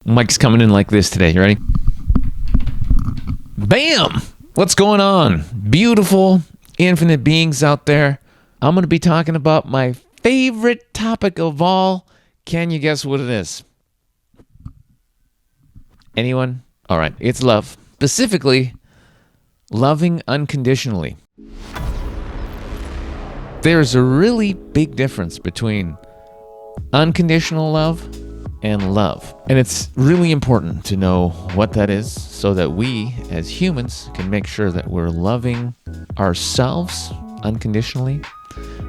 Mike's coming in like this today. You ready? Bam! What's going on? Beautiful, infinite beings out there. I'm going to be talking about my favorite topic of all. Can you guess what it is? Anyone? All right, it's love. Specifically, loving unconditionally. There's a really big difference between unconditional love and love. And it's really important to know what that is so that we as humans can make sure that we're loving ourselves unconditionally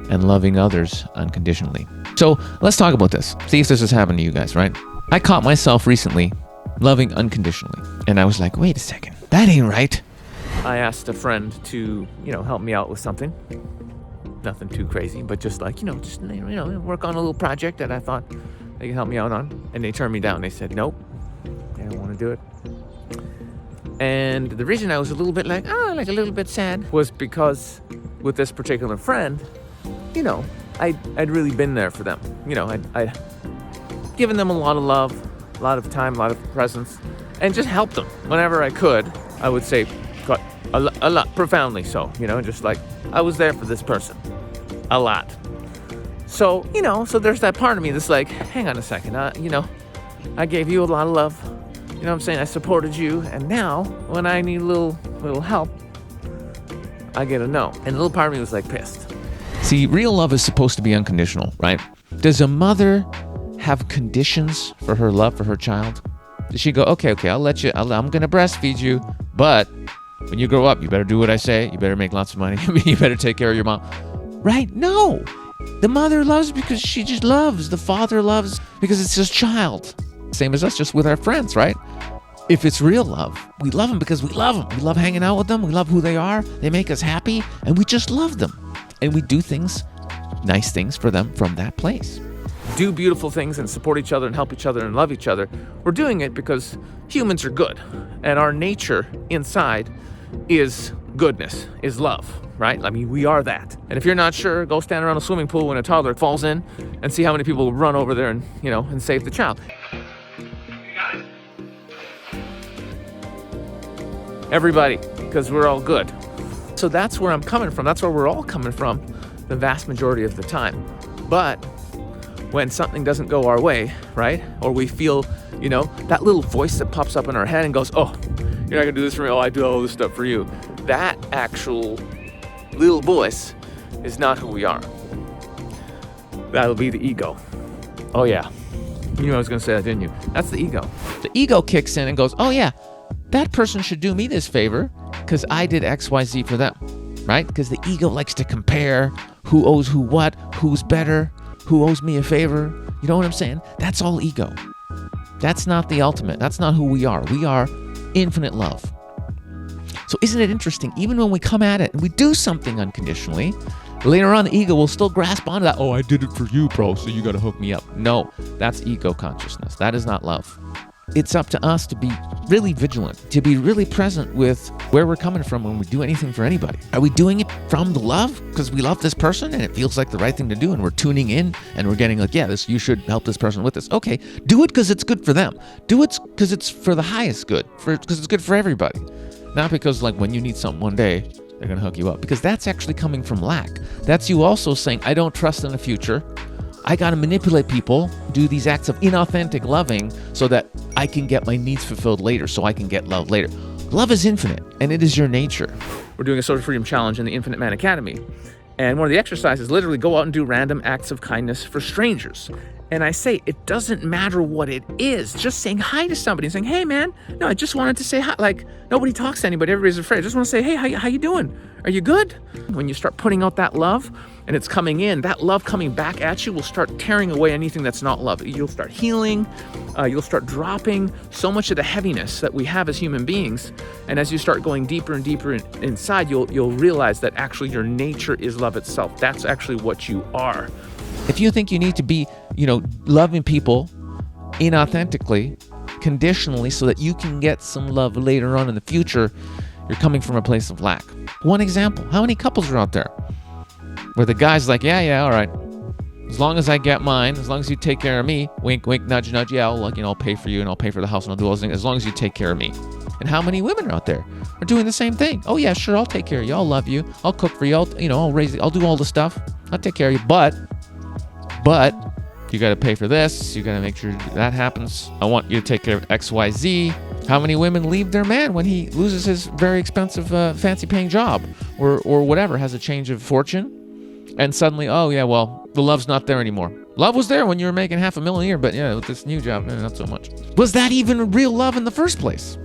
and loving others unconditionally. So let's talk about this. See if this has happened to you guys, right? I caught myself recently loving unconditionally. And I was like, wait a second, that ain't right. I asked a friend to, help me out with something. Nothing too crazy, but just like, work on a little project that I thought they could help me out on. And they turned me down. They said, nope, they don't want to do it. And the reason I was a little bit like a little bit sad was because with this particular friend, I'd really been there for them. I'd given them a lot of love, a lot of time, a lot of presence, and just helped them whenever I could. I would say quite a lot, profoundly so, just like I was there for this person a lot. So, so there's that part of me that's like, hang on a second, I gave you a lot of love. You know what I'm saying? I supported you. And now when I need a little help, I get a no. And a little part of me was like pissed. See, real love is supposed to be unconditional, right? Does a mother have conditions for her love for her child? Does she go, okay, I'm going to breastfeed you, but when you grow up, you better do what I say. You better make lots of money. You better take care of your mom. Right? No. The mother loves because she just loves. The father loves because it's his child. Same as us, just with our friends, right? If it's real love, we love them because we love them. We love hanging out with them. We love who they are. They make us happy, and we just love them. And we do things, nice things for them from that place. Do beautiful things and support each other and help each other and love each other. We're doing it because humans are good, and our nature inside is goodness, is love, right? I mean, we are that. And if you're not sure, go stand around a swimming pool when a toddler falls in and see how many people run over there and, and save the child. Everybody, because we're all good. So that's where I'm coming from. That's where we're all coming from the vast majority of the time. But when something doesn't go our way, right? Or we feel, that little voice that pops up in our head and goes, oh, you're not gonna do this for me. Oh, I do all this stuff for you. That actual little voice is not who we are. That'll be the ego. Oh yeah. You knew I was gonna say that, didn't you? That's the ego. The ego kicks in and goes, oh yeah, that person should do me this favor because I did X, Y, Z for them, right? Because the ego likes to compare who owes who what, who's better, who owes me a favor. You know what I'm saying? That's all ego. That's not the ultimate. That's not who we are. We are infinite love. So isn't it interesting? Even when we come at it and we do something unconditionally, later on the ego will still grasp onto that. Oh, I did it for you, bro, so you got to hook me up. No, that's ego consciousness. That is not love. It's up to us to be really vigilant, to be really present with where we're coming from when we do anything for anybody. Are we doing it from the love because we love this person and it feels like the right thing to do and we're tuning in and we're getting like, you should help this person with this. Okay, do it because it's good for them. Do it because it's for the highest good, because it's good for everybody. Not because when you need something one day, they're going to hook you up. Because that's actually coming from lack. That's you also saying, I don't trust in the future. I got to manipulate people, do these acts of inauthentic loving so that I can get my needs fulfilled later, so I can get love later. Love is infinite, and it is your nature. We're doing a Social Freedom Challenge in the Infinite Man Academy. And one of the exercises is literally go out and do random acts of kindness for strangers. And I say, it doesn't matter what it is. Just saying hi to somebody and saying, hey, man, no, I just wanted to say hi. Like, nobody talks to anybody. Everybody's afraid. I just want to say, hey, how you doing? Are you good? When you start putting out that love and it's coming in, that love coming back at you will start tearing away anything that's not love. You'll start healing. You'll start dropping so much of the heaviness that we have as human beings. And as you start going deeper and deeper inside, you'll realize that actually your nature is love itself. That's actually what you are. If you think you need to be, loving people inauthentically, conditionally, so that you can get some love later on in the future, you're coming from a place of lack. One example, how many couples are out there where the guy's like, yeah, all right. As long as I get mine, as long as you take care of me, wink, wink, nudge, nudge, yeah, I'll pay for you and I'll pay for the house and I'll do all those things, as long as you take care of me. And how many women out there are doing the same thing? Oh yeah, sure, I'll take care of you. I'll love you. I'll cook for you. I'll raise you. I'll do all the stuff. I'll take care of you. But you got to pay for this. You got to make sure that happens. I want you to take care of X, Y, Z. How many women leave their man when he loses his very expensive, fancy-paying job or whatever, has a change of fortune? And suddenly, oh yeah, well, the love's not there anymore. Love was there when you were making $500,000 a year, but yeah, with this new job, not so much. Was that even real love in the first place?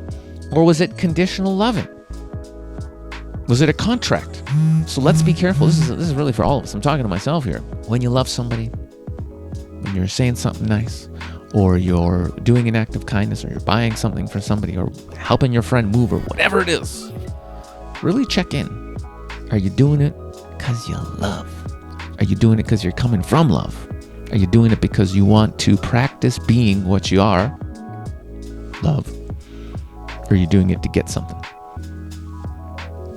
Or was it conditional loving? Was it a contract? So let's be careful. This is really for all of us. I'm talking to myself here. When you love somebody, when you're saying something nice, or you're doing an act of kindness, or you're buying something for somebody, or helping your friend move, or whatever it is, really check in. Are you doing it because you love? Are you doing it because you're coming from love? Are you doing it because you want to practice being what you are, love? Or are you doing it to get something?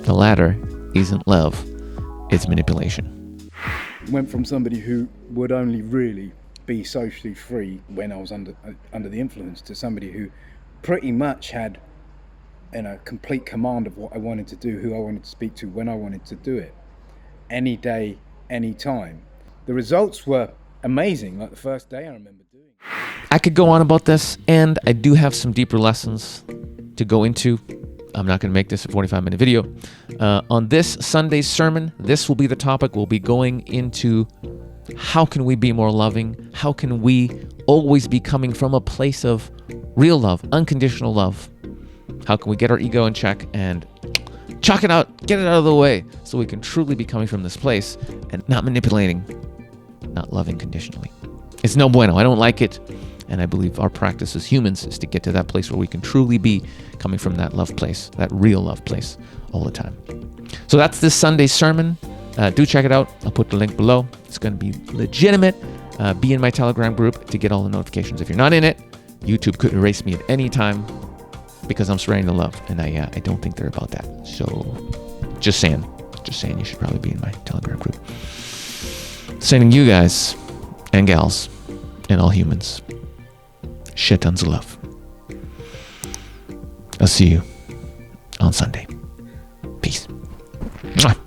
The latter isn't love, it's manipulation. Went from somebody who would only really be socially free when I was under the influence to somebody who pretty much had complete command of what I wanted to do, who I wanted to speak to, when I wanted to do it, any day, any time. The results were amazing. Like the first day I remember doing it. I could go on about this, and I do have some deeper lessons to go into. I'm not going to make this a 45-minute video. On this Sunday's sermon, this will be the topic. We'll be going into how can we be more loving? How can we always be coming from a place of real love, unconditional love? How can we get our ego in check and chuck it out, get it out of the way, so we can truly be coming from this place and not manipulating, not loving conditionally. It's no bueno. I don't like it. And I believe our practice as humans is to get to that place where we can truly be coming from that love place, that real love place all the time. So that's this Sunday's sermon. Do check it out. I'll put the link below. It's going to be legitimate. Be in my Telegram group to get all the notifications. If you're not in it, YouTube could erase me at any time because I'm spreading the love. And I don't think they're about that. So just saying you should probably be in my Telegram group. Sending you guys and gals and all humans shit tons of love. I'll see you on Sunday. Peace. Mwah.